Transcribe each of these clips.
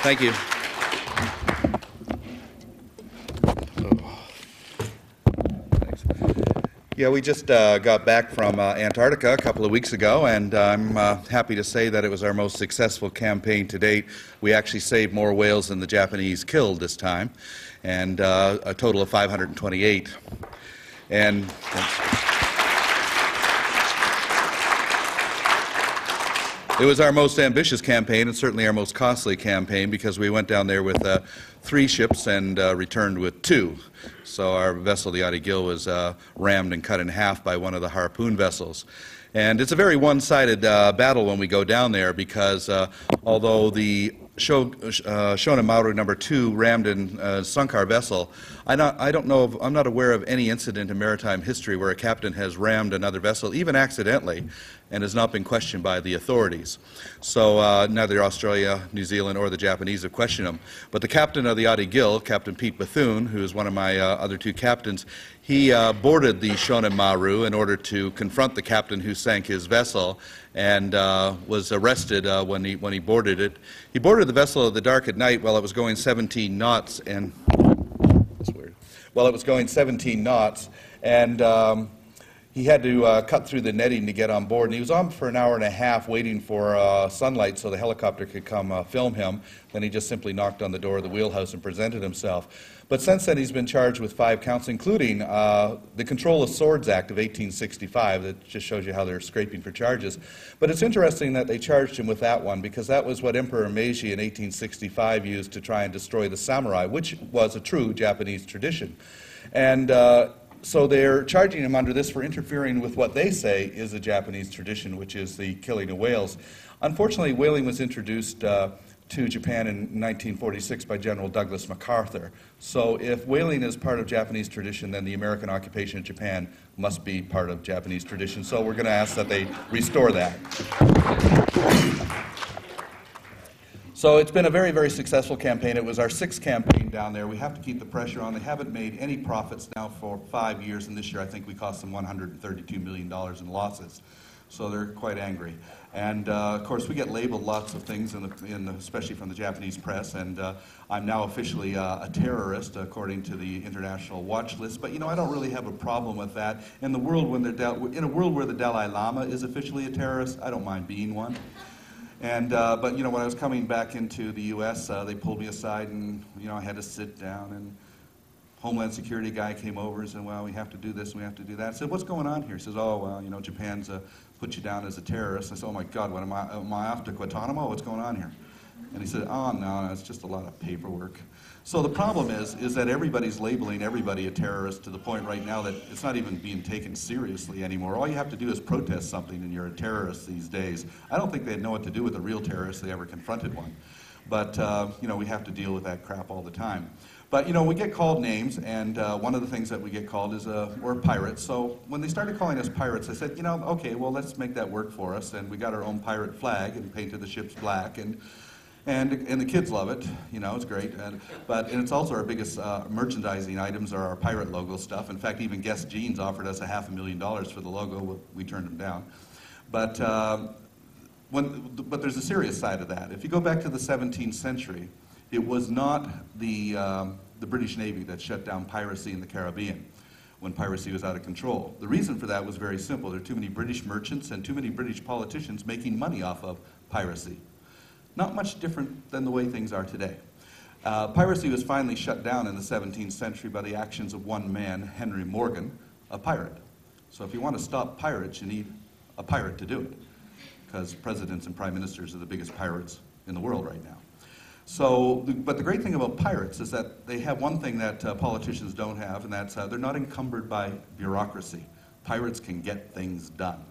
Thank you. Thanks. Yeah, we just got back from Antarctica a couple of weeks ago, and I'm happy to say that it was our most successful campaign to date. We actually saved more whales than the Japanese killed this time, and a total of 528. And it was our most ambitious campaign and certainly our most costly campaign because we went down there with 3 ships and returned with 2. So our vessel, the Adigil, was rammed and cut in half by one of the harpoon vessels. And it's a very one-sided battle when we go down there because although the Shonan Maru number 2 rammed and sunk our vessel, I'm not aware of any incident in maritime history where a captain has rammed another vessel, even accidentally, and has not been questioned by the authorities. So neither Australia, New Zealand, or the Japanese have questioned him. But the captain of the Adigil, Captain Pete Bethune, who is one of my other 2 captains, he boarded the Shonan Maru in order to confront the captain who sank his vessel and was arrested when he boarded it. He boarded the vessel at the dark at night while it was going 17 knots, and that's weird. While it was going 17 knots, and he had to cut through the netting to get on board, and he was on for an hour and a half waiting for sunlight so the helicopter could come film him. Then he just simply knocked on the door of the wheelhouse and presented himself. But since then he's been charged with 5 counts, including the Control of Swords Act of 1865. That just shows you how they're scraping for charges. But it's interesting that they charged him with that one because that was what Emperor Meiji in 1865 used to try and destroy the samurai, which was a true Japanese tradition. And so they're charging him under this for interfering with what they say is a Japanese tradition, which is the killing of whales. Unfortunately, whaling was introduced to Japan in 1946 by General Douglas MacArthur. So if whaling is part of Japanese tradition, then the American occupation of Japan must be part of Japanese tradition. So we're going to ask that they restore that. So it's been a very, very successful campaign. It was our 6th campaign down there. We have to keep the pressure on. They haven't made any profits now for 5 years, and this year I think we cost them $132 million in losses. So they're quite angry. And of course we get labeled lots of things, especially from the Japanese press, and I'm now officially a terrorist according to the international watch list. But you know, I don't really have a problem with that. In a world where the Dalai Lama is officially a terrorist, I don't mind being one. And but you know, when I was coming back into the U.S., they pulled me aside, and you know, I had to sit down, and Homeland Security guy came over and said, "Well, we have to do this, and we have to do that." I said, "What's going on here?" He says, "Oh, well, you know, Japan's put you down as a terrorist." I said, "Oh my God, what am I off to Guantanamo? What's going on here?" And he said, "Oh no, it's just a lot of paperwork." So the problem is that everybody's labeling everybody a terrorist to the point right now that it's not even being taken seriously anymore. All you have to do is protest something and you're a terrorist these days. I don't think they'd know what to do with a real terrorist if they ever confronted one. But you know, we have to deal with that crap all the time. But you know, we get called names, and one of the things that we get called is we're pirates. So when they started calling us pirates, I said, you know, okay, well, let's make that work for us. And we got our own pirate flag and painted the ships black, and the kids love it. You know, it's great. And it's also our biggest merchandising items are our pirate logo stuff. In fact, even Guess Jeans offered us $500,000 for the logo. We turned them down. But there's a serious side of that. If you go back to the 17th century, it was not the British Navy that shut down piracy in the Caribbean when piracy was out of control. The reason for that was very simple. There are too many British merchants and too many British politicians making money off of piracy. Not much different than the way things are today. Piracy was finally shut down in the 17th century by the actions of one man, Henry Morgan, a pirate. So if you want to stop pirates, you need a pirate to do it, because presidents and prime ministers are the biggest pirates in the world right now. So, but the great thing about pirates is that they have one thing that politicians don't have, and that's they're not encumbered by bureaucracy. Pirates can get things done.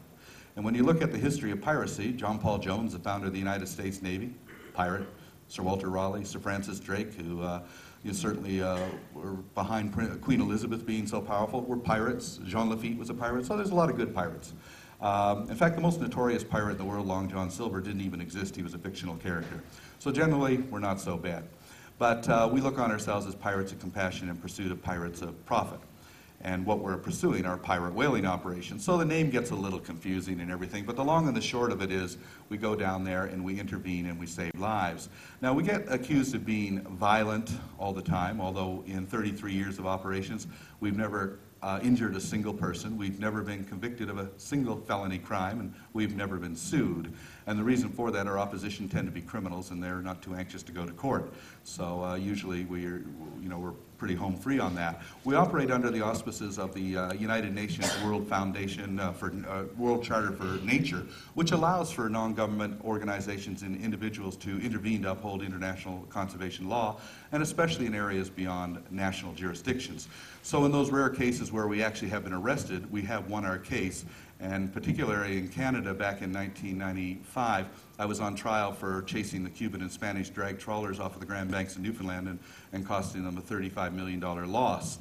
And when you look at the history of piracy, John Paul Jones, the founder of the United States Navy, pirate, Sir Walter Raleigh, Sir Francis Drake, who certainly were behind Queen Elizabeth being so powerful, were pirates. Jean Lafitte was a pirate, so there's a lot of good pirates. In fact, the most notorious pirate in the world, Long John Silver, didn't even exist. He was a fictional character. So generally, we're not so bad. But we look on ourselves as pirates of compassion in pursuit of pirates of profit. And what we're pursuing are pirate whaling operations. So the name gets a little confusing and everything, but the long and the short of it is we go down there and we intervene and we save lives. Now, we get accused of being violent all the time, although in 33 years of operations, we've never injured a single person. We've never been convicted of a single felony crime, and we've never been sued. And the reason for that, our opposition tend to be criminals, and they're not too anxious to go to court. So usually we're pretty home free on that. We operate under the auspices of the United Nations World Foundation for World Charter for Nature, which allows for non-government organizations and individuals to intervene to uphold international conservation law, and especially in areas beyond national jurisdictions. So in those rare cases where we actually have been arrested, we have won our case. And particularly in Canada back in 1995, I was on trial for chasing the Cuban and Spanish drag trawlers off of the Grand Banks in Newfoundland and costing them a $35 million loss.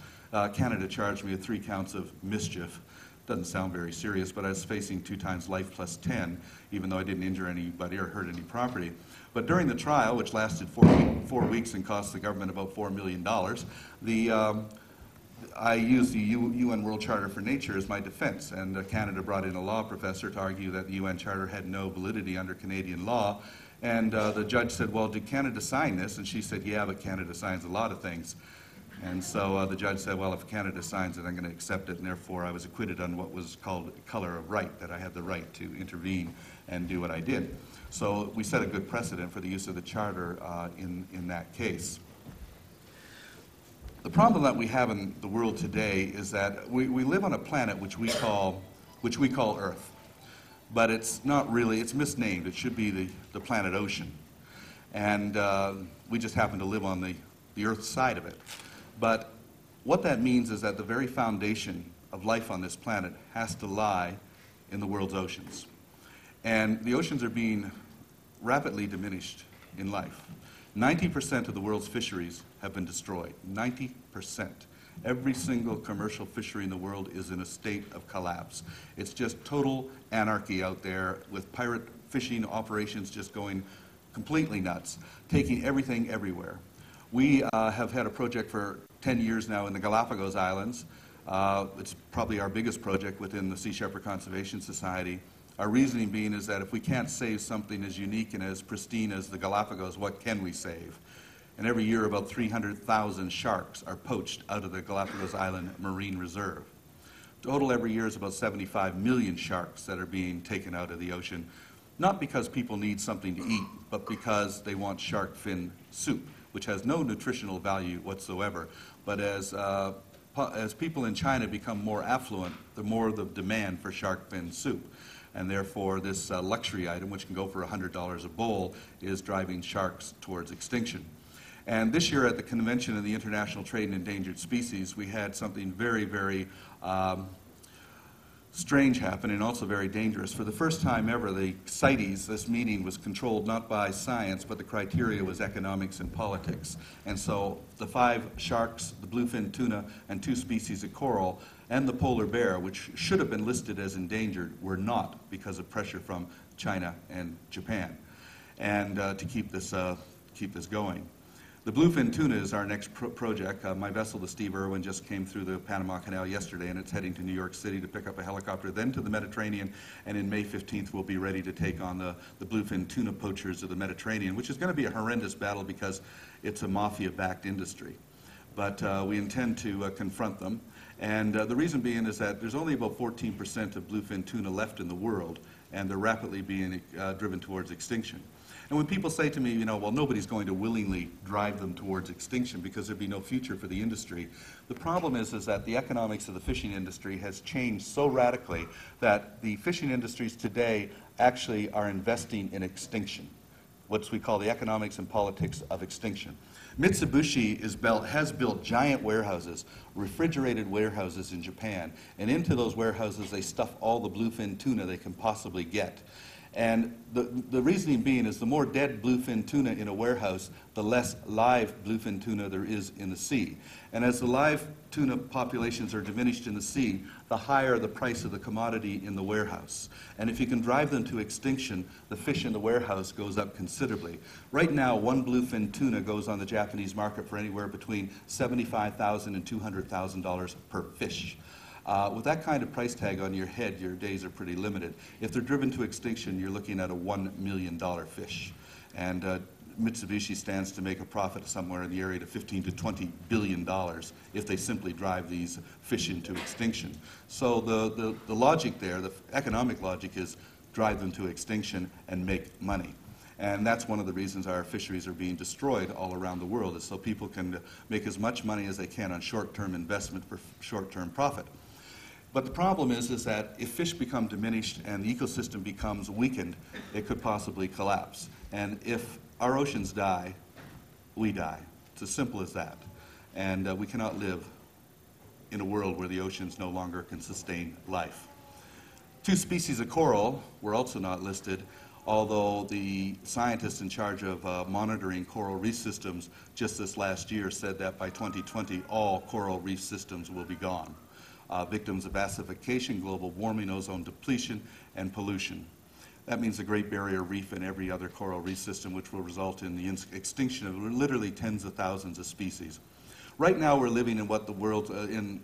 Canada charged me with 3 counts of mischief. Doesn't sound very serious, but I was facing 2 times life plus 10, even though I didn't injure anybody or hurt any property. But during the trial, which lasted 4 weeks and cost the government about $4 million, I used the UN World Charter for Nature as my defense, and Canada brought in a law professor to argue that the UN Charter had no validity under Canadian law. And the judge said, well, did Canada sign this? And she said, yeah, but Canada signs a lot of things. And so the judge said, well, if Canada signs it, I'm going to accept it, and therefore I was acquitted on what was called color of right, that I had the right to intervene and do what I did. So we set a good precedent for the use of the Charter in that case. The problem that we have in the world today is that we live on a planet which we call Earth. But it's not really, it's misnamed. It should be the planet Ocean. And we just happen to live on the Earth side of it. But what that means is that the very foundation of life on this planet has to lie in the world's oceans. And the oceans are being rapidly diminished in life. 90% of the world's fisheries have been destroyed. 90%. Every single commercial fishery in the world is in a state of collapse. It's just total anarchy out there with pirate fishing operations just going completely nuts, taking everything everywhere. We have had a project for 10 years now in the Galapagos Islands. It's probably our biggest project within the Sea Shepherd Conservation Society. Our reasoning being is that if we can't save something as unique and as pristine as the Galapagos, what can we save? And every year about 300,000 sharks are poached out of the Galapagos Island Marine Reserve. Total every year is about 75 million sharks that are being taken out of the ocean, not because people need something to eat, but because they want shark fin soup, which has no nutritional value whatsoever. But as people in China become more affluent, the more the demand for shark fin soup. And therefore, this luxury item, which can go for $100 a bowl, is driving sharks towards extinction. And this year at the Convention of the International Trade in Endangered Species, we had something very, very strange happen and also very dangerous. For the first time ever, the CITES, this meeting, was controlled not by science, but the criteria was economics and politics. And so the 5 sharks, the bluefin tuna, and 2 species of coral, and the polar bear, which should have been listed as endangered, were not because of pressure from China and Japan, and to keep this going. The bluefin tuna is our next project. My vessel, the Steve Irwin, just came through the Panama Canal yesterday, and it's heading to New York City to pick up a helicopter, then to the Mediterranean, and in May 15th we'll be ready to take on the bluefin tuna poachers of the Mediterranean, which is going to be a horrendous battle because it's a mafia-backed industry. But we intend to confront them. And the reason being is that there's only about 14% of bluefin tuna left in the world, and they're rapidly being driven towards extinction. And when people say to me, you know, well, nobody's going to willingly drive them towards extinction because there'd be no future for the industry, the problem is that the economics of the fishing industry has changed so radically that the fishing industries today actually are investing in extinction, what we call the economics and politics of extinction. Mitsubishi has built giant warehouses, refrigerated warehouses in Japan, and into those warehouses they stuff all the bluefin tuna they can possibly get. And the reasoning being is the more dead bluefin tuna in a warehouse, the less live bluefin tuna there is in the sea. And as the live tuna populations are diminished in the sea, the higher the price of the commodity in the warehouse. And if you can drive them to extinction, the fish in the warehouse goes up considerably. Right now, one bluefin tuna goes on the Japanese market for anywhere between $75,000 and $200,000 per fish. With that kind of price tag on your head, your days are pretty limited. If they're driven to extinction, you're looking at a $1 million fish. And Mitsubishi stands to make a profit somewhere in the area of $15 to $20 billion if they simply drive these fish into extinction. So the logic there, the economic logic, is drive them to extinction and make money. And that's one of the reasons our fisheries are being destroyed all around the world, is so people can make as much money as they can on short-term investment for short-term profit. But the problem is that if fish become diminished and the ecosystem becomes weakened, it could possibly collapse. And if our oceans die, we die. It's as simple as that. And we cannot live in a world where the oceans no longer can sustain life. 2 species of coral were also not listed, although the scientists in charge of monitoring coral reef systems just this last year said that by 2020, all coral reef systems will be gone. Victims of acidification, global warming, ozone depletion, and pollution. That means the Great Barrier Reef and every other coral reef system, which will result in the extinction of literally tens of thousands of species. Right now we're living in what the world, in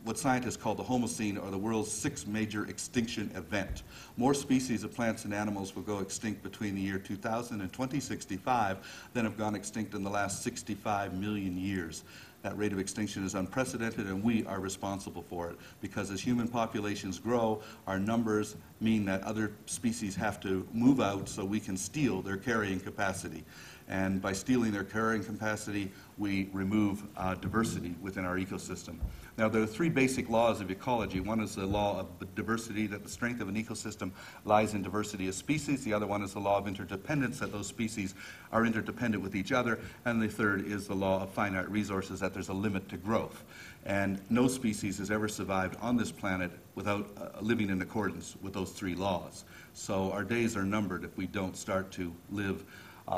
what scientists call the Holocene, or the world's 6th major extinction event. More species of plants and animals will go extinct between the year 2000 and 2065 than have gone extinct in the last 65 million years. That rate of extinction is unprecedented, and we are responsible for it, because as human populations grow, our numbers mean that other species have to move out so we can steal their carrying capacity. And by stealing their carrying capacity, we remove diversity within our ecosystem. Now, there are 3 basic laws of ecology. One is the law of diversity, that the strength of an ecosystem lies in diversity of species. The other one is the law of interdependence, that those species are interdependent with each other. And the third is the law of finite resources, that there's a limit to growth. And no species has ever survived on this planet without living in accordance with those 3 laws. So our days are numbered if we don't start to live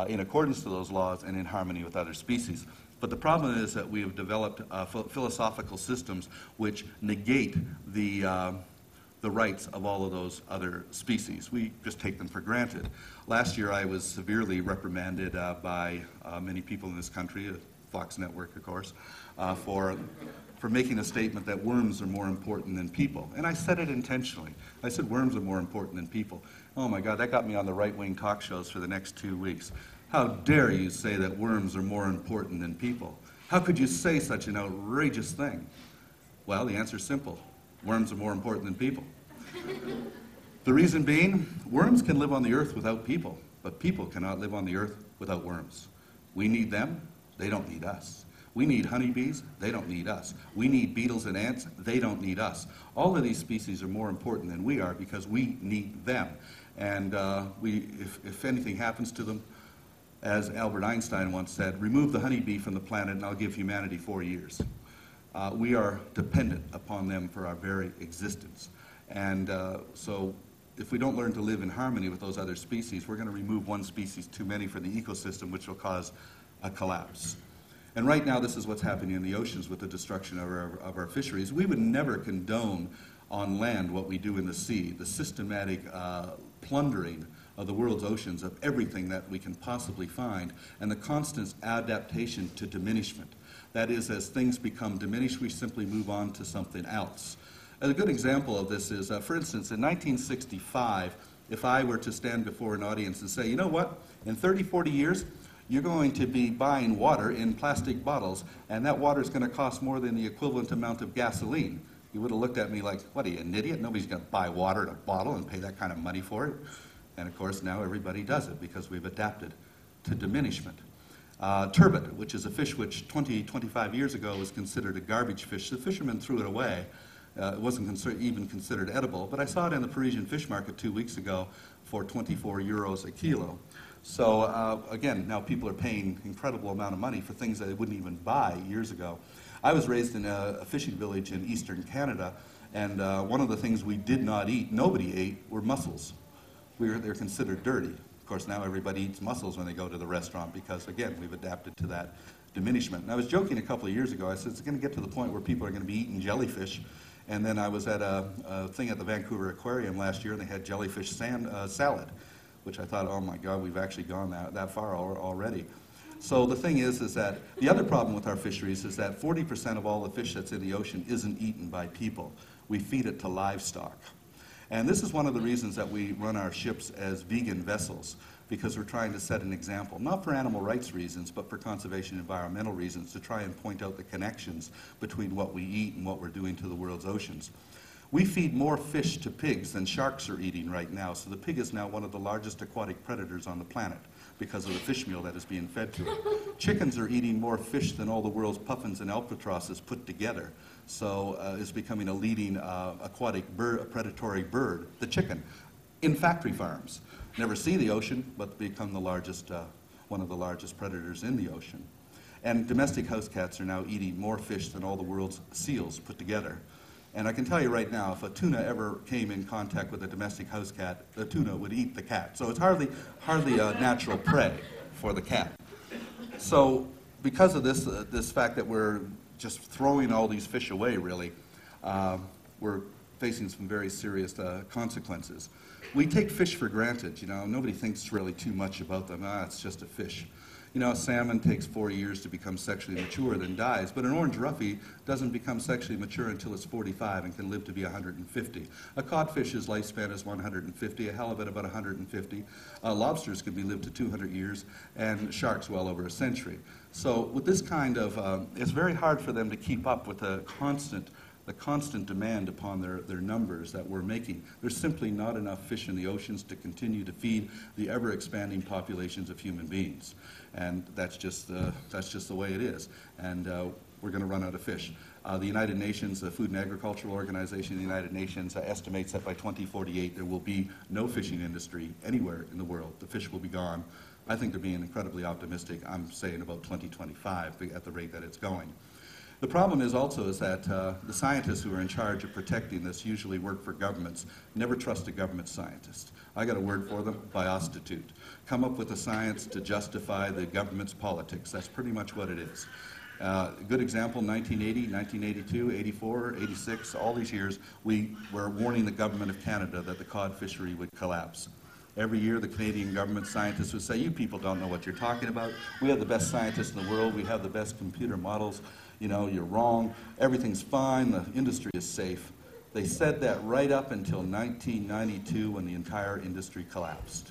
in accordance to those laws and in harmony with other species. But the problem is that we have developed philosophical systems which negate the rights of all of those other species. We just take them for granted. Last year I was severely reprimanded by many people in this country, Fox Network of course, for making a statement that worms are more important than people. And I said it intentionally. I said worms are more important than people. Oh my God, that got me on the right-wing talk shows for the next 2 weeks. How dare you say that worms are more important than people? How could you say such an outrageous thing? Well, the answer is simple. Worms are more important than people. The reason being, worms can live on the earth without people, but people cannot live on the earth without worms. We need them, they don't need us. We need honeybees, they don't need us. We need beetles and ants, they don't need us. All of these species are more important than we are because we need them. And if anything happens to them, as Albert Einstein once said, remove the honeybee from the planet and I'll give humanity 4 years. We are dependent upon them for our very existence. And so if we don't learn to live in harmony with those other species, we're going to remove one species too many from the ecosystem, which will cause a collapse. And right now, this is what's happening in the oceans with the destruction of our fisheries. We would never condone on land what we do in the sea, the systematic plundering of the world's oceans of everything that we can possibly find, and the constant adaptation to diminishment. That is, as things become diminished, we simply move on to something else. A good example of this is, for instance, in 1965, if I were to stand before an audience and say, you know what, in 30, 40 years, you're going to be buying water in plastic bottles, and that water is going to cost more than the equivalent amount of gasoline. You would have looked at me like, what, are you an idiot? Nobody's going to buy water in a bottle and pay that kind of money for it. And of course, now everybody does it because we've adapted to diminishment. Turbot, which is a fish which 20, 25 years ago was considered a garbage fish. The fishermen threw it away. It wasn't even considered edible, but I saw it in the Parisian fish market 2 weeks ago for 24 euros a kilo. So again, now people are paying an incredible amount of money for things that they wouldn't even buy years ago. I was raised in a fishing village in eastern Canada, and one of the things we did not eat, nobody ate, were mussels. they're considered dirty. Of course, now everybody eats mussels when they go to the restaurant because, again, we've adapted to that diminishment. And I was joking a couple of years ago. I said it's going to get to the point where people are going to be eating jellyfish. And then I was at a thing at the Vancouver Aquarium last year, and they had jellyfish salad, which I thought, oh my God, we've actually gone that far already. So the thing is that the other problem with our fisheries is that 40% of all the fish that's in the ocean isn't eaten by people. We feed it to livestock. And this is one of the reasons that we run our ships as vegan vessels, because we're trying to set an example, not for animal rights reasons, but for conservation and environmental reasons, to try and point out the connections between what we eat and what we're doing to the world's oceans. We feed more fish to pigs than sharks are eating right now, so the pig is now one of the largest aquatic predators on the planet because of the fish meal that is being fed to it. Chickens are eating more fish than all the world's puffins and albatrosses put together. So it's becoming a leading aquatic predatory bird, the chicken, in factory farms. Never see the ocean, but become the largest, one of the largest predators in the ocean. And domestic house cats are now eating more fish than all the world's seals put together. And I can tell you right now, if a tuna ever came in contact with a domestic house cat, the tuna would eat the cat. So it's hardly a natural prey for the cat. So because of this fact that we're just throwing all these fish away, really, we're facing some very serious consequences. We take fish for granted, you know. Nobody thinks really too much about them. It's just a fish. You know, a salmon takes 4 years to become sexually mature, then dies. But an orange roughy doesn't become sexually mature until it's 45 and can live to be 150. A codfish's lifespan is 150, a halibut about 150. Lobsters can be lived to 200 years, and sharks well over a century. So with this kind of, it's very hard for them to keep up with the constant demand upon their numbers that we're making. There's simply not enough fish in the oceans to continue to feed the ever-expanding populations of human beings. And that's just the way it is. And we're going to run out of fish. The United Nations, the Food and Agricultural Organization of the United Nations, estimates that by 2048 there will be no fishing industry anywhere in the world. The fish will be gone. I think they're being incredibly optimistic. I'm saying about 2025 at the rate that it's going. The problem is also that the scientists who are in charge of protecting this usually work for governments. Never trust a government scientist. I got a word for them: biostitute. Come up with a science to justify the government's politics. That's pretty much what it is. A good example, 1980, 1982, 84, 86, all these years, we were warning the government of Canada that the cod fishery would collapse. Every year, the Canadian government scientists would say, you people don't know what you're talking about. We have the best scientists in the world. We have the best computer models. You know, you're wrong. Everything's fine. The industry is safe. They said that right up until 1992 when the entire industry collapsed.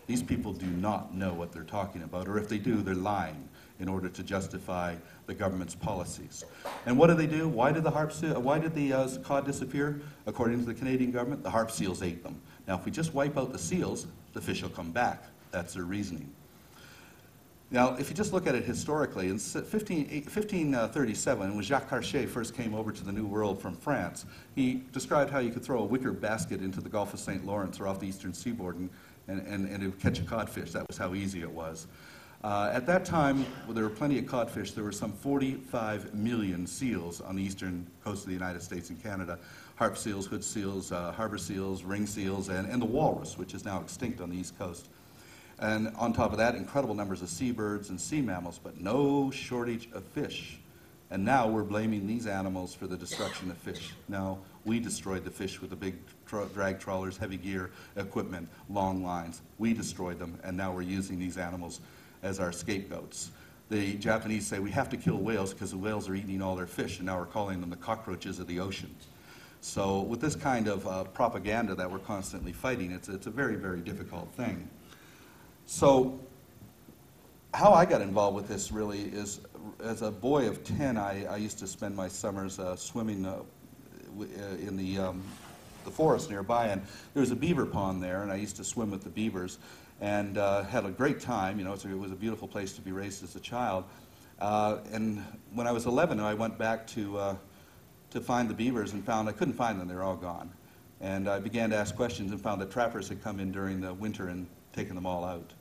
These people do not know what they're talking about, or if they do, they're lying in order to justify the government's policies. And what do? Why did the cod disappear? According to the Canadian government, the harp seals ate them. Now, if we just wipe out the seals, the fish will come back. That's their reasoning. Now, if you just look at it historically, in 1537, when Jacques Cartier first came over to the New World from France, he described how you could throw a wicker basket into the Gulf of St. Lawrence or off the eastern seaboard and it would catch a codfish. That was how easy it was. At that time, well, there were plenty of codfish. There were some 45 million seals on the eastern coast of the United States and Canada. Harp seals, hood seals, harbor seals, ring seals, and the walrus, which is now extinct on the east coast. And on top of that, incredible numbers of seabirds and sea mammals, but no shortage of fish. And now we're blaming these animals for the destruction of fish. No, we destroyed the fish with the big drag trawlers, heavy gear, equipment, long lines. We destroyed them, and now we're using these animals as our scapegoats. The Japanese say we have to kill whales because the whales are eating all their fish, and now we're calling them the cockroaches of the ocean. So with this kind of propaganda that we're constantly fighting, it's a very, very difficult thing. So how I got involved with this really is, as a boy of 10, I used to spend my summers swimming in the forest nearby, and there was a beaver pond there, and I used to swim with the beavers and had a great time. You know, it was a beautiful place to be raised as a child. And when I was 11, I went back to find the beavers and found I couldn't find them. They were all gone. And I began to ask questions and found that trappers had come in during the winter and taken them all out.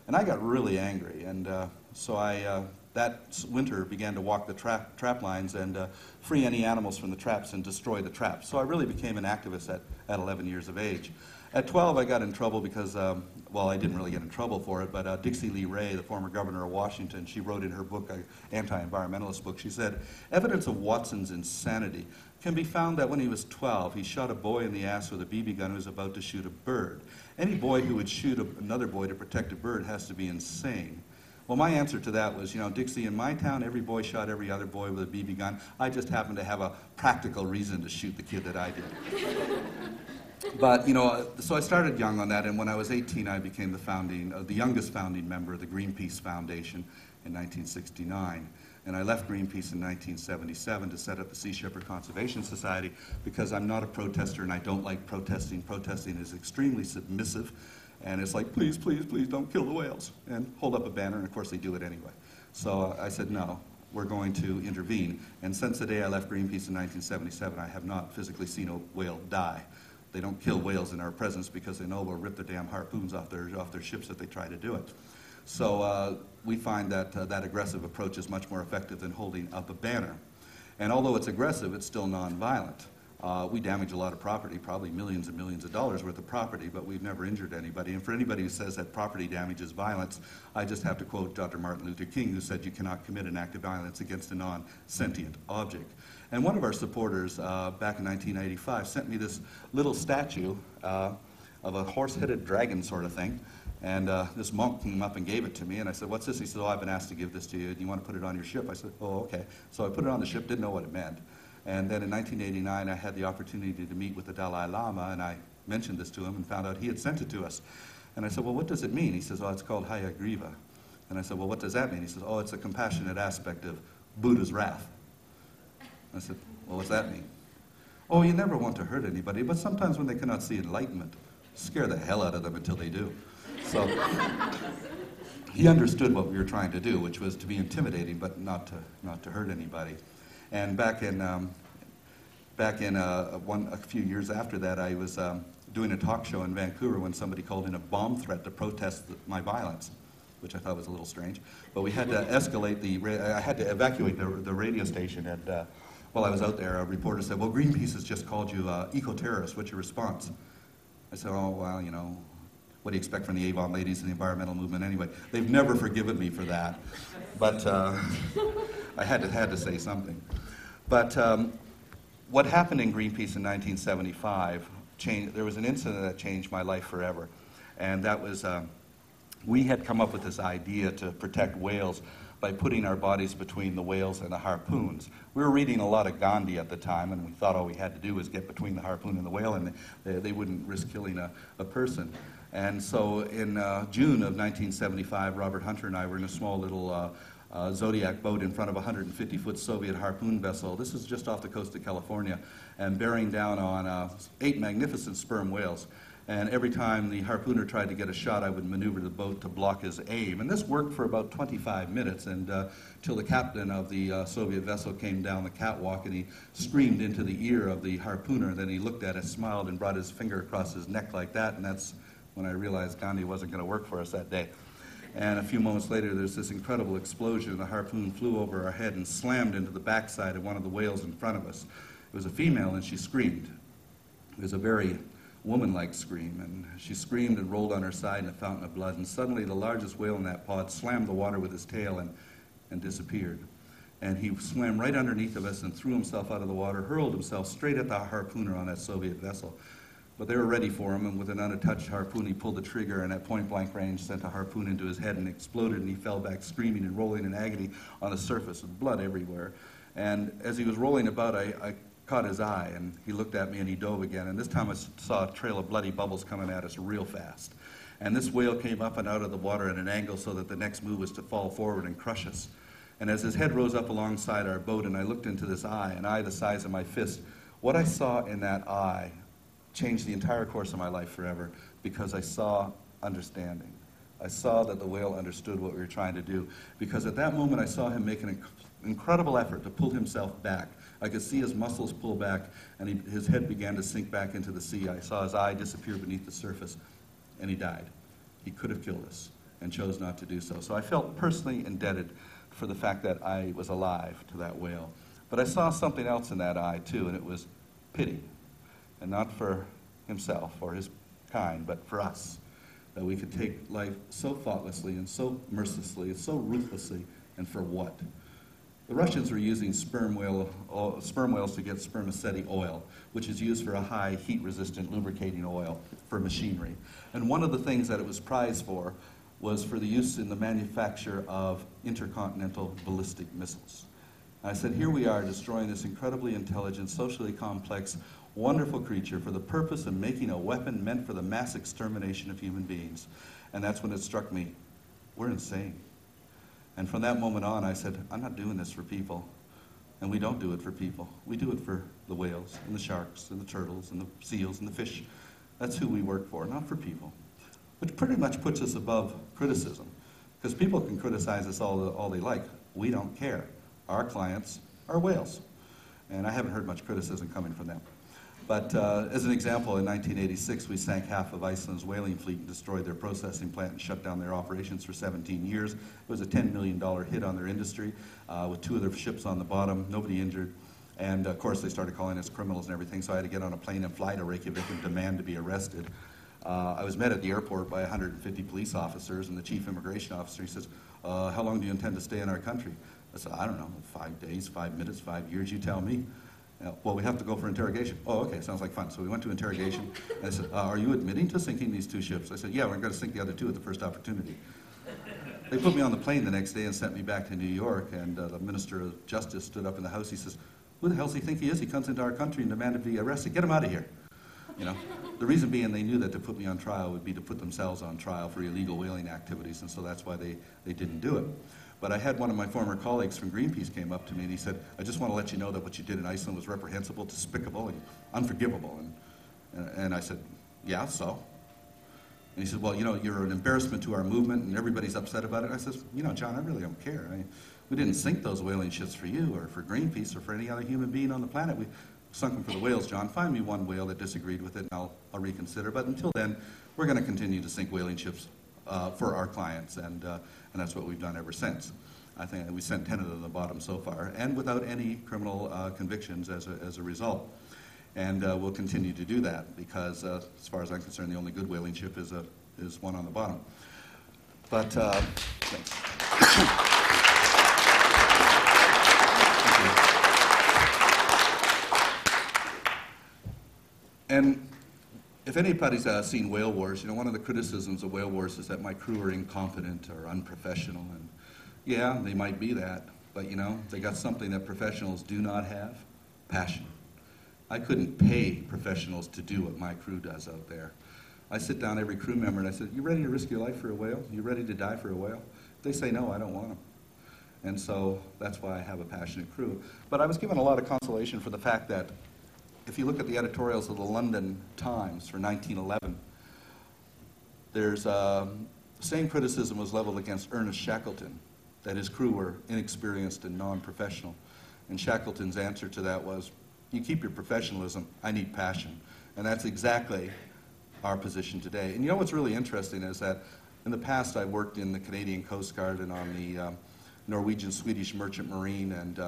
And I got really angry, and so I, that winter, began to walk the trap lines and free any animals from the traps and destroy the traps. So I really became an activist at 11 years of age. At 12, I got in trouble because, well, I didn't really get in trouble for it, but Dixie Lee Ray, the former governor of Washington, she wrote in her book, an anti-environmentalist book, she said, evidence of Watson's insanity can be found that when he was 12, he shot a boy in the ass with a BB gun who was about to shoot a bird. Any boy who would shoot another boy to protect a bird has to be insane. Well, my answer to that was, Dixie, in my town, every boy shot every other boy with a BB gun. I just happened to have a practical reason to shoot the kid that I did. But, so I started young on that, and when I was 18, I became the youngest founding member of the Greenpeace Foundation in 1969. And I left Greenpeace in 1977 to set up the Sea Shepherd Conservation Society because I'm not a protester and I don't like protesting. Protesting is extremely submissive, and it's like, please, please, please don't kill the whales, and hold up a banner, and of course they do it anyway. So I said, no, we're going to intervene. And since the day I left Greenpeace in 1977, I have not physically seen a whale die. They don't kill whales in our presence because they know we'll rip their damn harpoons off their ships if they try to do it. So we find that that aggressive approach is much more effective than holding up a banner. And although it's aggressive, it's still nonviolent. We damage a lot of property, probably millions and millions of dollars worth of property, but we've never injured anybody. And for anybody who says that property damage is violence, I just have to quote Dr. Martin Luther King, who said you cannot commit an act of violence against a non-sentient object. And one of our supporters back in 1985 sent me this little statue of a horse-headed dragon sort of thing. And this monk came up and gave it to me, and I said, what's this? He said, oh, I've been asked to give this to you. Do you want to put it on your ship? I said, oh, okay. So I put it on the ship, didn't know what it meant. And then in 1989, I had the opportunity to meet with the Dalai Lama, and I mentioned this to him and found out he had sent it to us. And I said, well, what does it mean? He says, oh, it's called Hayagriva. And I said, well, what does that mean? He says, oh, it's a compassionate aspect of Buddha's wrath. I said, well, what's that mean? Oh, you never want to hurt anybody, but sometimes when they cannot see enlightenment, scare the hell out of them until they do. So he understood what we were trying to do, which was to be intimidating, but not to hurt anybody. And back in a few years after that, I was doing a talk show in Vancouver when somebody called in a bomb threat to protest my violence, which I thought was a little strange. But we had to escalate I had to evacuate the radio station, and while I was out there, a reporter said, well, Greenpeace has just called you eco-terrorist. What's your response? I said, oh, well, what do you expect from the Avon ladies in the environmental movement anyway? They've never forgiven me for that. But I had to say something. But what happened in Greenpeace in 1975, there was an incident that changed my life forever. And that was, we had come up with this idea to protect whales by putting our bodies between the whales and the harpoons. We were reading a lot of Gandhi at the time, and we thought all we had to do was get between the harpoon and the whale, and they wouldn't risk killing a person. And so in June of 1975, Robert Hunter and I were in a small little Zodiac boat in front of a 150-foot Soviet harpoon vessel. This is just off the coast of California, and bearing down on 8 magnificent sperm whales. And every time the harpooner tried to get a shot, I would maneuver the boat to block his aim. And this worked for about 25 minutes, and till the captain of the Soviet vessel came down the catwalk, and he screamed into the ear of the harpooner. Then he looked at us, smiled, and brought his finger across his neck like that, and that's when I realized Gandhi wasn't going to work for us that day. And a few moments later, there's this incredible explosion, and the harpoon flew over our head and slammed into the backside of one of the whales in front of us. It was a female, and she screamed. It was a very woman-like scream, and she screamed and rolled on her side in a fountain of blood, and suddenly the largest whale in that pod slammed the water with his tail and disappeared. And he swam right underneath of us and threw himself out of the water, hurled himself straight at the harpooner on that Soviet vessel. But they were ready for him, and with an unattached harpoon, he pulled the trigger, and at point-blank range sent a harpoon into his head and exploded, and he fell back screaming and rolling in agony on the surface with blood everywhere. And as he was rolling about, I caught his eye, and he looked at me, and he dove again. And this time I saw a trail of bloody bubbles coming at us real fast. And this whale came up and out of the water at an angle so that the next move was to fall forward and crush us. And as his head rose up alongside our boat, and I looked into this eye, an eye the size of my fist, what I saw in that eye changed the entire course of my life forever, because I saw understanding. I saw that the whale understood what we were trying to do, because at that moment I saw him make an incredible effort to pull himself back. I could see his muscles pull back, and his head began to sink back into the sea. I saw his eye disappear beneath the surface, and he died. He could have killed us and chose not to do so. So I felt personally indebted for the fact that I was alive to that whale. But I saw something else in that eye too, and it was pity. And not for himself or his kind, but for us, that we could take life so thoughtlessly and so mercilessly and so ruthlessly, and for what? The Russians were using sperm whales to get spermaceti oil, which is used for a high heat-resistant lubricating oil for machinery. And one of the things that it was prized for was for the use in the manufacture of intercontinental ballistic missiles. I said, here we are destroying this incredibly intelligent, socially complex, wonderful creature for the purpose of making a weapon meant for the mass extermination of human beings. And that's when it struck me, we're insane. And from that moment on, I said, I'm not doing this for people. And we don't do it for people. We do it for the whales and the sharks and the turtles and the seals and the fish. That's who we work for, not for people. Which pretty much puts us above criticism. Because people can criticize us all they like. We don't care. Our clients are whales. And I haven't heard much criticism coming from them. But as an example, in 1986, we sank half of Iceland's whaling fleet and destroyed their processing plant and shut down their operations for 17 years. It was a $10 million hit on their industry, with 2 of their ships on the bottom, nobody injured. And of course, they started calling us criminals and everything, so I had to get on a plane and fly to Reykjavik and demand to be arrested. I was met at the airport by 150 police officers, and the chief immigration officer, he says, how long do you intend to stay in our country? I said, I don't know, 5 days, 5 minutes, 5 years, you tell me. Well, we have to go for interrogation. Oh, okay, sounds like fun. So we went to interrogation, and I said, are you admitting to sinking these 2 ships? I said, yeah, we're going to sink the other 2 at the first opportunity. They put me on the plane the next day and sent me back to New York, and the Minister of Justice stood up in the House. He says, who the hell does he think he is? He comes into our country and demanded to be arrested. Get him out of here. You know, the reason being they knew that to put me on trial would be to put themselves on trial for illegal whaling activities, and so that's why they didn't do it. But I had one of my former colleagues from Greenpeace came up to me and he said, I just want to let you know that what you did in Iceland was reprehensible, despicable, and unforgivable. And I said, yeah, so? And he said, well, you know, you're an embarrassment to our movement and everybody's upset about it. I said, you know, John, I really don't care. We didn't sink those whaling ships for you or for Greenpeace or for any other human being on the planet. We sunk them for the whales, John. Find me one whale that disagreed with it and I'll reconsider. But until then, we're going to continue to sink whaling ships for our clients, and that's what we've done ever since. I think we sent 10 of them to the bottom so far, and without any criminal convictions as a result. And we'll continue to do that because, as far as I'm concerned, the only good whaling ship is one on the bottom. But thanks. And if anybody's seen Whale Wars, you know, one of the criticisms of Whale Wars is that my crew are incompetent or unprofessional. And yeah, they might be that, but you know, they got something that professionals do not have, passion. I couldn't pay professionals to do what my crew does out there. I sit down every crew member and I said, you ready to risk your life for a whale? You ready to die for a whale? If they say no, I don't want them. And so that's why I have a passionate crew. But I was given a lot of consolation for the fact that if you look at the editorials of the London Times for 1911, there's the same criticism was leveled against Ernest Shackleton, that his crew were inexperienced and non-professional. And Shackleton's answer to that was, you keep your professionalism, I need passion. And that's exactly our position today. And you know what's really interesting is that in the past I worked in the Canadian Coast Guard and on the Norwegian-Swedish Merchant Marine, and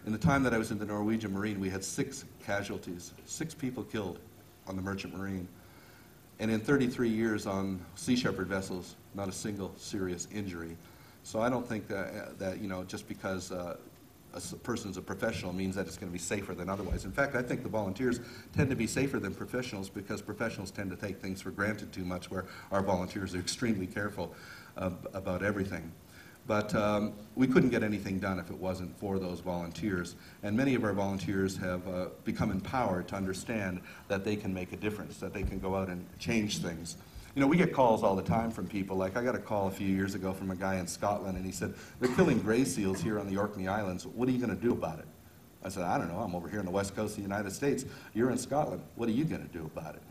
in the time that I was in the Norwegian Marine, we had 6 casualties, 6 people killed on the Merchant Marine. And in 33 years on Sea Shepherd vessels, not a single serious injury. So I don't think that you know, just because a person's a professional means that it's going to be safer than otherwise. In fact, I think the volunteers tend to be safer than professionals because professionals tend to take things for granted too much, where our volunteers are extremely careful about everything. But we couldn't get anything done if it wasn't for those volunteers. And many of our volunteers have become empowered to understand that they can make a difference, that they can go out and change things. You know, we get calls all the time from people. Like, I got a call a few years ago from a guy in Scotland, and he said, they're killing gray seals here on the Orkney Islands. What are you going to do about it? I said, I don't know. I'm over here on the west coast of the United States. You're in Scotland. What are you going to do about it?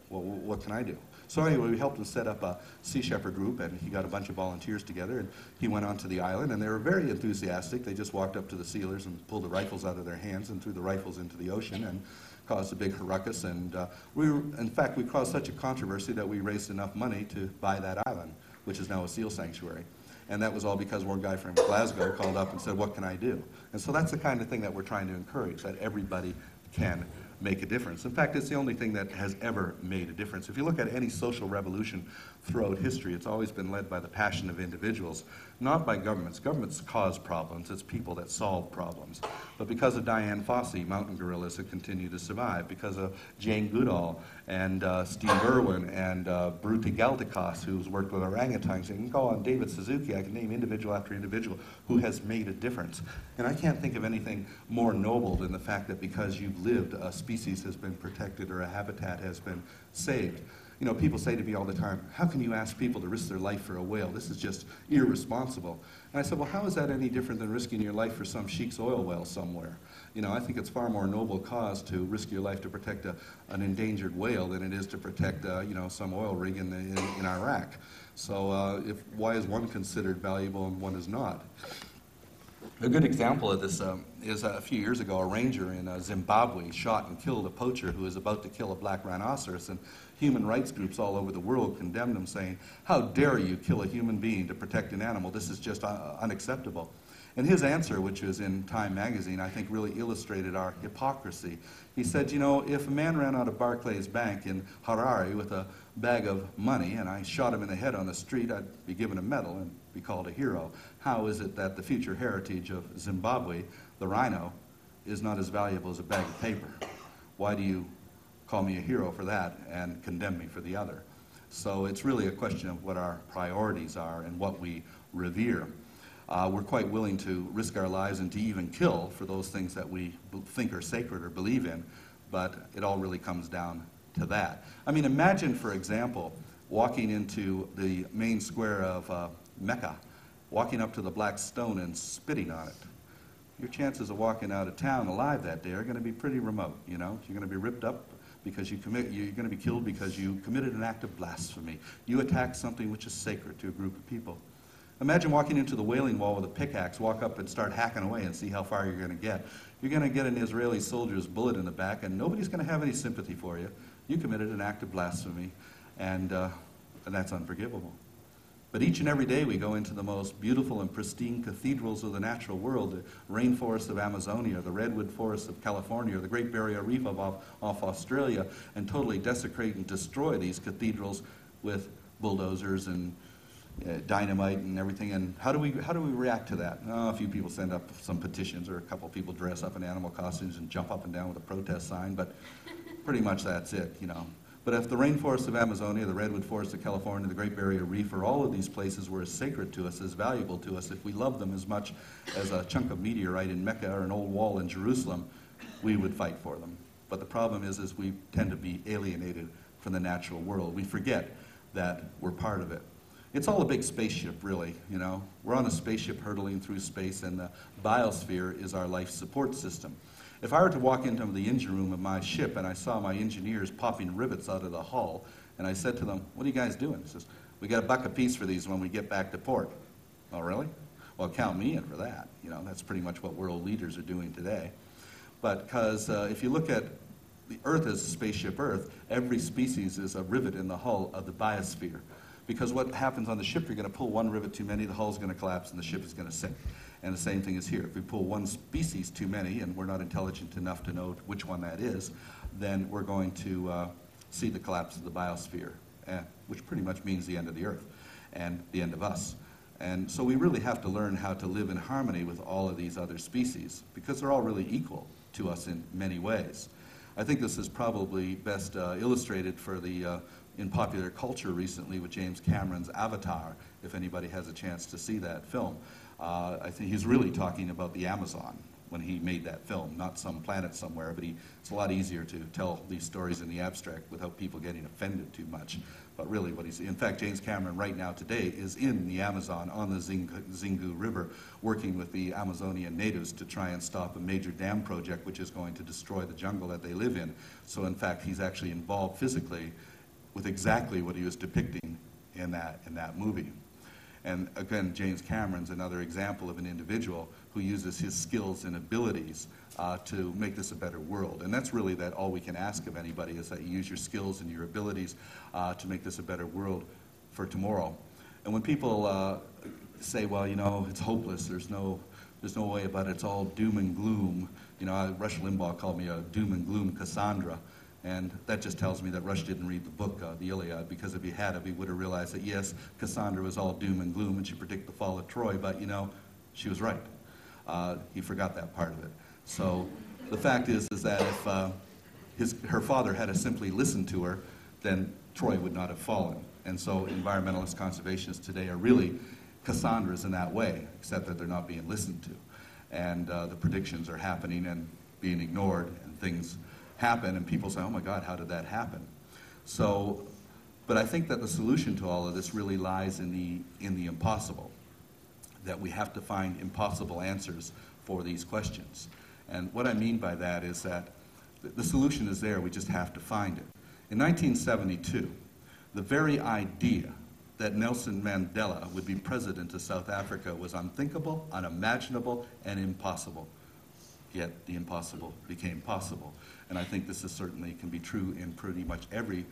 Well, what can I do? So anyway, we helped him set up a Sea Shepherd group, and he got a bunch of volunteers together, and he went onto the island, and they were very enthusiastic. They just walked up to the sealers and pulled the rifles out of their hands and threw the rifles into the ocean and caused a big ruckus. And in fact, we caused such a controversy that we raised enough money to buy that island, which is now a seal sanctuary. And that was all because one guy from Glasgow called up and said, what can I do? And so that's the kind of thing that we're trying to encourage, that everybody can make a difference. In fact, it's the only thing that has ever made a difference. If you look at any social revolution throughout history, it's always been led by the passion of individuals, not by governments. Governments cause problems. It's people that solve problems. But because of Diane Fossey, mountain gorillas have continued to survive. Because of Jane Goodall and Steve Irwin and Bruti Galdikas, who's worked with orangutans. You can go on David Suzuki. I can name individual after individual who has made a difference. And I can't think of anything more noble than the fact that because you've lived, a species has been protected or a habitat has been saved. You know, people say to me all the time, how can you ask people to risk their life for a whale? This is just irresponsible. And I said, well, how is that any different than risking your life for some sheik's oil well somewhere? You know, I think it's far more noble cause to risk your life to protect an endangered whale than it is to protect, you know, some oil rig in Iraq. So why is one considered valuable and one is not? A good example of this is a few years ago, a ranger in Zimbabwe shot and killed a poacher who was about to kill a black rhinoceros, and human rights groups all over the world condemned him, saying, how dare you kill a human being to protect an animal? This is just unacceptable. And his answer, which was in Time magazine, I think really illustrated our hypocrisy. He said, you know, if a man ran out of Barclays Bank in Harare with a bag of money and I shot him in the head on the street, I'd be given a medal and be called a hero. How is it that the future heritage of Zimbabwe, the rhino, is not as valuable as a bag of paper? Why do you call me a hero for that and condemn me for the other? So it's really a question of what our priorities are and what we revere. We're quite willing to risk our lives and to even kill for those things that we think are sacred or believe in, but it all really comes down to that. I mean, imagine, for example, walking into the main square of Mecca, walking up to the black stone and spitting on it. Your chances of walking out of town alive that day are going to be pretty remote, you know. You're going to be ripped up because you're going to be killed because you committed an act of blasphemy. You attacked something which is sacred to a group of people. Imagine walking into the Wailing Wall with a pickaxe, walk up and start hacking away and see how far you're going to get. You're going to get an Israeli soldier's bullet in the back, and nobody's going to have any sympathy for you. You committed an act of blasphemy, and that's unforgivable. But each and every day we go into the most beautiful and pristine cathedrals of the natural world, the rainforests of Amazonia, the redwood forests of California, or the Great Barrier Reef off Australia, and totally desecrate and destroy these cathedrals with bulldozers and dynamite and everything. And how do we react to that? Oh, a few people send up some petitions, or a couple of people dress up in animal costumes and jump up and down with a protest sign, but pretty much that's it, you know. But if the rainforests of Amazonia, the redwood forests of California, the Great Barrier Reef, or all of these places were as sacred to us, as valuable to us, if we loved them as much as a chunk of meteorite in Mecca or an old wall in Jerusalem, we would fight for them. But the problem is we tend to be alienated from the natural world. We forget that we're part of it. It's all a big spaceship, really, you know. We're on a spaceship hurtling through space, and the biosphere is our life support system. If I were to walk into the engine room of my ship and I saw my engineers popping rivets out of the hull, and I said to them, what are you guys doing? He says, we got $1 a piece for these when we get back to port. Oh, really? Well, count me in for that. You know, that's pretty much what world leaders are doing today. But because if you look at the Earth as spaceship Earth, every species is a rivet in the hull of the biosphere. Because what happens on the ship, you're going to pull one rivet too many, the hull's going to collapse and the ship is going to sink. And the same thing is here. If we pull one species too many, and we're not intelligent enough to know which one that is, then we're going to see the collapse of the biosphere, which pretty much means the end of the Earth and the end of us. And so we really have to learn how to live in harmony with all of these other species, because they're all really equal to us in many ways. I think this is probably best illustrated in popular culture recently with James Cameron's Avatar, if anybody has a chance to see that film. I think he's really talking about the Amazon when he made that film, not some planet somewhere, but it's a lot easier to tell these stories in the abstract without people getting offended too much. But really in fact, James Cameron right now today is in the Amazon on the Xingu River working with the Amazonian natives to try and stop a major dam project which is going to destroy the jungle that they live in. So in fact, he's actually involved physically with exactly what he was depicting in that movie. And again, James Cameron's another example of an individual who uses his skills and abilities to make this a better world. And that's really all we can ask of anybody, is that you use your skills and your abilities to make this a better world for tomorrow. And when people say, well, you know, it's hopeless, there's there's no way about it, it's all doom and gloom. You know, Rush Limbaugh called me a doom and gloom Cassandra. And that just tells me that Rush didn't read the book, the Iliad, because if he had, he would have realized that, yes, Cassandra was all doom and gloom, and she predicted the fall of Troy, but, you know, she was right. He forgot that part of it. So the fact is that if her father had simply listened to her, then Troy would not have fallen. And so environmentalist conservationists today are really Cassandras in that way, except that they're not being listened to. And the predictions are happening and being ignored, and things happen, and people say, oh my God, how did that happen? So, but I think that the solution to all of this really lies in the impossible, that we have to find impossible answers for these questions. And what I mean by that is that the solution is there, we just have to find it. In 1972, the very idea that Nelson Mandela would be president of South Africa was unthinkable, unimaginable, and impossible. Yet the impossible became possible. And I think this is certainly can be true in pretty much every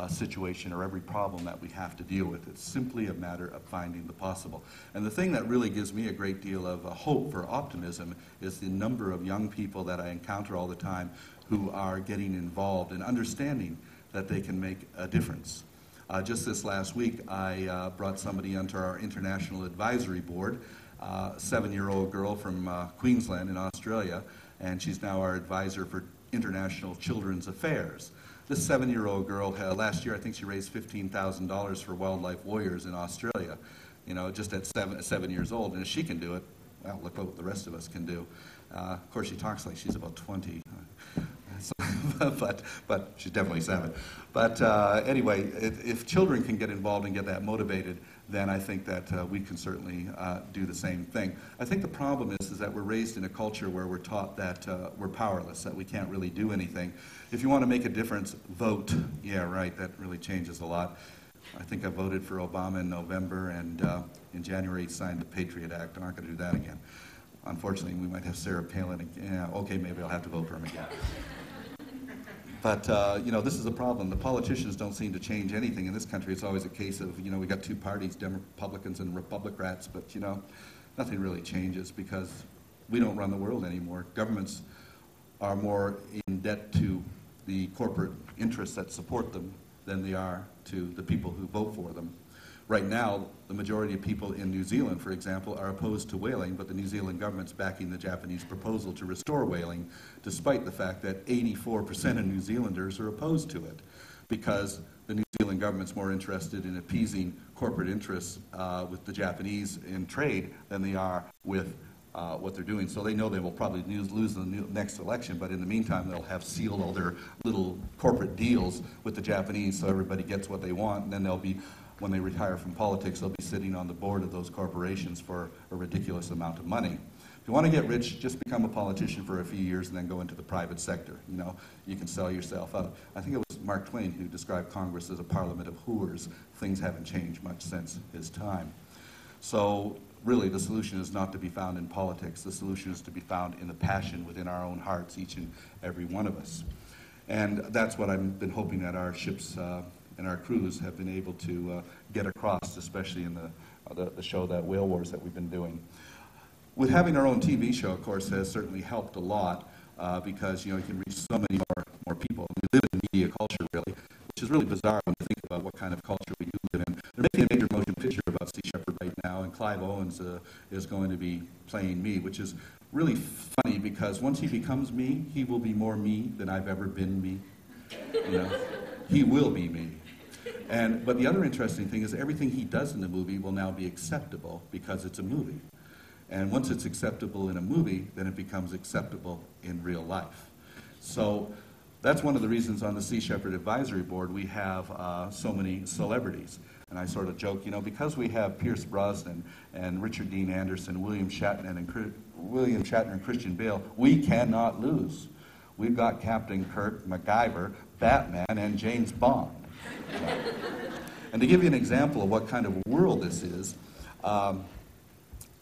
situation or every problem that we have to deal with. It's simply a matter of finding the possible. And the thing that really gives me a great deal of hope for optimism is the number of young people that I encounter all the time who are getting involved and understanding that they can make a difference. Just this last week, I brought somebody onto our International Advisory Board, a 7-year-old girl from Queensland in Australia, and she's now our advisor for International Children's Affairs. This 7-year-old girl, last year I think she raised $15,000 for Wildlife Warriors in Australia, you know, just at 7 years old. And if she can do it, well, look what the rest of us can do. Of course, she talks like she's about 20. But she's definitely 7. But anyway, if children can get involved and get that motivated, then I think that we can certainly do the same thing. I think the problem is that we're raised in a culture where we're taught that we're powerless, that we can't really do anything. If you want to make a difference, vote. Yeah, right, that really changes a lot. I think I voted for Obama in November, and in January he signed the Patriot Act. I'm not going to do that again. Unfortunately, we might have Sarah Palin again. Yeah, okay, maybe I'll have to vote for him again. But, you know, this is a problem. The politicians don't seem to change anything in this country. It's always a case of, you know, we got 2 parties, Republicans and Republicrats, but, you know, nothing really changes because we don't run the world anymore. Governments are more in debt to the corporate interests that support them than they are to the people who vote for them. Right now, the majority of people in New Zealand, for example, are opposed to whaling, but the New Zealand government's backing the Japanese proposal to restore whaling, despite the fact that 84% of New Zealanders are opposed to it, because the New Zealand government's more interested in appeasing corporate interests with the Japanese in trade than they are with what they're doing. So they know they will probably lose the next election, but in the meantime, they'll have sealed all their little corporate deals with the Japanese so everybody gets what they want, and then they'll be, when they retire from politics, they'll be sitting on the board of those corporations for a ridiculous amount of money. If you want to get rich, just become a politician for a few years and then go into the private sector. You know, you can sell yourself out. I think it was Mark Twain who described Congress as a parliament of whores. Things haven't changed much since his time. So really, the solution is not to be found in politics. The solution is to be found in the passion within our own hearts, each and every one of us. And that's what I've been hoping that our ships and our crews have been able to get across, especially in the show, that Whale Wars that we've been doing. With having our own TV show, of course, has certainly helped a lot because, you know, you can reach so many more people. We live in media culture, really, which is really bizarre when you think about what kind of culture we do live in. They're making a major motion picture about Sea Shepherd right now, and Clive Owens is going to be playing me, which is really funny because once he becomes me, he will be more me than I've ever been me. You know, he will be me. But the other interesting thing is everything he does in the movie will now be acceptable because it's a movie. And once it's acceptable in a movie, then it becomes acceptable in real life. So that's one of the reasons on the Sea Shepherd Advisory Board we have so many celebrities. And I sort of joke, you know, because we have Pierce Brosnan and Richard Dean Anderson, William Shatner and Christian Bale, we cannot lose. We've got Captain Kirk, MacGyver, Batman, and James Bond. And to give you an example of what kind of world this is, I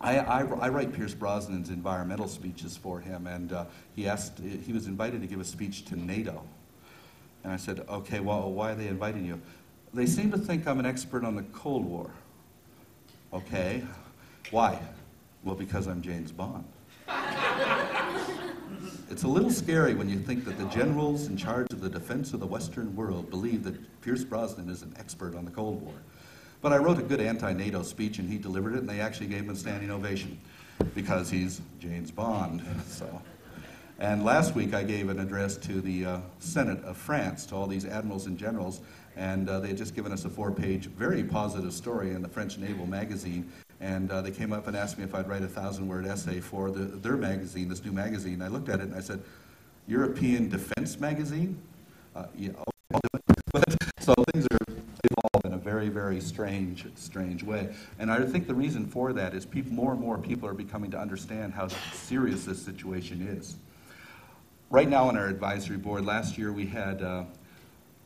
write Pierce Brosnan's environmental speeches for him, and he was invited to give a speech to NATO. And I said, okay, well, why are they inviting you? They seem to think I'm an expert on the Cold War. Okay, why? Well, because I'm James Bond. It's a little scary when you think that the generals in charge of the defense of the Western world believe that Pierce Brosnan is an expert on the Cold War. But I wrote a good anti-NATO speech, and he delivered it, and they actually gave him a standing ovation because he's James Bond. So. And last week I gave an address to the Senate of France, to all these admirals and generals, and they had just given us a 4-page, very positive story in the French Naval magazine. And they came up and asked me if I'd write a 1,000-word essay for their magazine, this new magazine. I looked at it and I said, European Defense Magazine? Yeah, I'll do it. But, so things are evolved in a very, very strange way. And I think the reason for that is more and more people are becoming to understand how serious this situation is. Right now on our advisory board, last year we had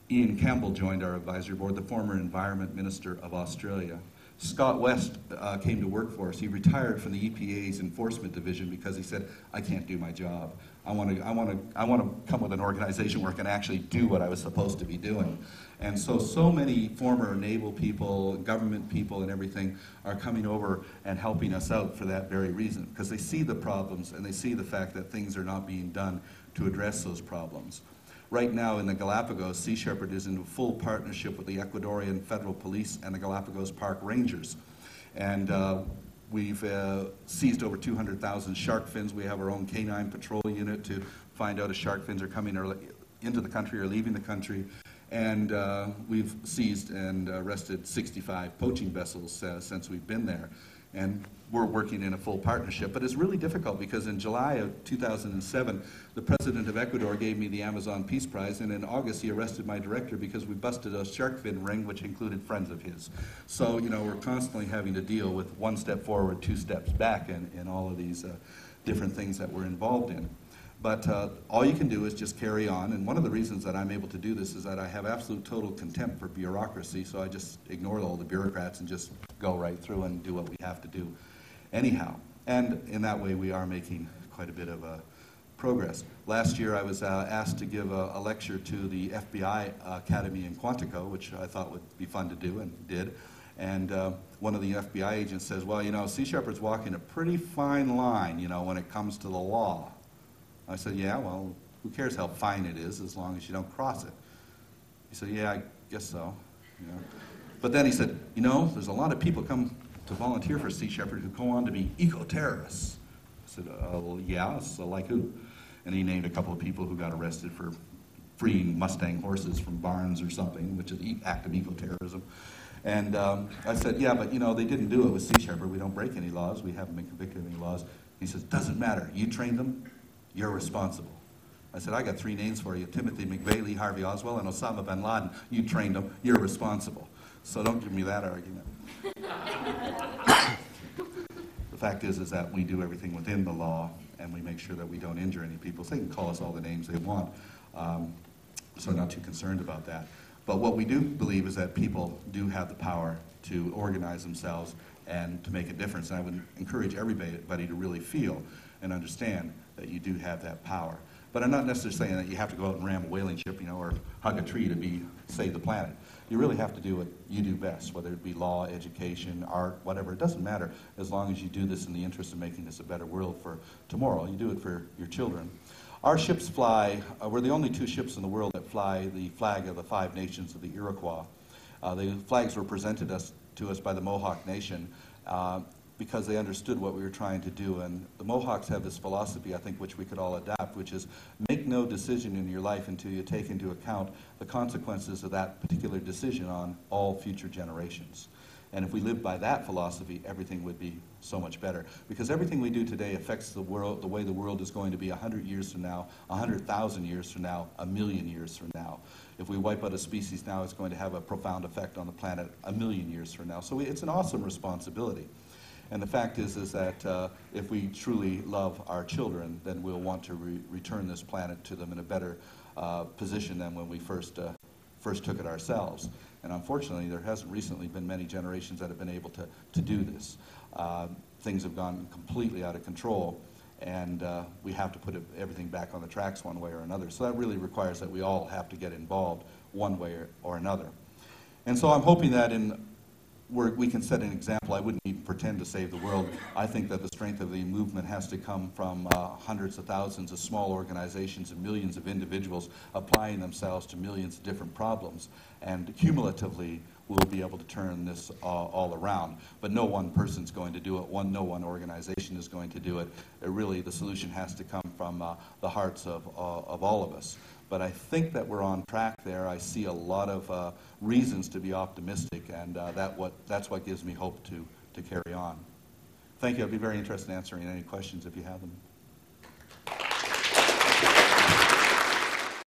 Ian Campbell joined our advisory board, the former Environment Minister of Australia. Scott West came to work for us. He retired from the EPA's enforcement division because he said, I can't do my job. I want to come with an organization where I can actually do what I was supposed to be doing. And so many former naval people, government people and everything are coming over and helping us out for that very reason, because they see the problems and they see the fact that things are not being done to address those problems. Right now in the Galapagos, Sea Shepherd is in full partnership with the Ecuadorian Federal Police and the Galapagos Park Rangers. And we've seized over 200,000 shark fins. We have our own canine patrol unit to find out if shark fins are coming into the country or leaving the country. And we've seized and arrested 65 poaching vessels since we've been there. And we're working in a full partnership. But it's really difficult because in July of 2007, the president of Ecuador gave me the Amazon Peace Prize, and in August he arrested my director because we busted a shark fin ring which included friends of his. So, you know, we're constantly having to deal with one step forward, 2 steps back in all of these different things that we're involved in. But all you can do is just carry on, and one of the reasons that I'm able to do this is that I have absolute total contempt for bureaucracy, so I just ignore all the bureaucrats and just go right through and do what we have to do anyhow. And in that way we are making quite a bit of progress. Last year I was asked to give a lecture to the FBI Academy in Quantico, which I thought would be fun to do and did. And one of the FBI agents says, well, you know, Sea Shepherd's walking a pretty fine line, you know, when it comes to the law. I said, yeah, well, who cares how fine it is as long as you don't cross it? He said, yeah, I guess so. You know. But then he said, you know, there's a lot of people come to volunteer for Sea Shepherd who go on to be eco-terrorists. I said, well, yeah, so like who? And he named a couple of people who got arrested for freeing Mustang horses from barns or something, which is an act of eco-terrorism. And I said, yeah, but you know, they didn't do it with Sea Shepherd. We don't break any laws. We haven't been convicted of any laws. He says, doesn't matter. You trained them. You're responsible. I said, I got 3 names for you, Timothy McVeigh, Lee Harvey Oswald, and Osama bin Laden. You trained them. You're responsible. So don't give me that argument. The fact is that we do everything within the law, and we make sure that we don't injure any people. So they can call us all the names they want. So I'm not too concerned about that. But what we do believe is that people do have the power to organize themselves and to make a difference. And I would encourage everybody to really feel and understand that you do have that power. But I'm not necessarily saying that you have to go out and ram a whaling ship, you know, or hug a tree to save the planet. You really have to do what you do best, whether it be law, education, art, whatever. It doesn't matter as long as you do this in the interest of making this a better world for tomorrow. You do it for your children. Our ships fly, we're the only 2 ships in the world that fly the flag of the 5 nations of the Iroquois. The flags were presented to us by the Mohawk Nation because they understood what we were trying to do. And the Mohawks have this philosophy, I think, which we could all adapt, which is make no decision in your life until you take into account the consequences of that particular decision on all future generations. And if we lived by that philosophy, everything would be so much better. Because everything we do today affects the world, the way the world is going to be 100 years from now, 100,000 years from now, 1,000,000 years from now. If we wipe out a species now, it's going to have a profound effect on the planet 1,000,000 years from now. So it's an awesome responsibility. And the fact is that if we truly love our children, then we'll want to return this planet to them in a better position than when we first took it ourselves. And unfortunately, there hasn't recently been many generations that have been able to do this. Things have gone completely out of control, and we have to put everything back on the tracks one way or another. So that really requires that we all have to get involved one way or another. And so I'm hoping that in we can set an example. I wouldn't even pretend to save the world. I think that the strength of the movement has to come from hundreds of thousands of small organizations and millions of individuals applying themselves to millions of different problems. And cumulatively, we'll be able to turn this all around. But no one person's going to do it. No one organization is going to do it. Really, the solution has to come from the hearts of all of us. But I think that we're on track there. I see a lot of reasons to be optimistic, and that's what gives me hope to carry on. Thank you. I'd be very interested in answering any questions if you have them.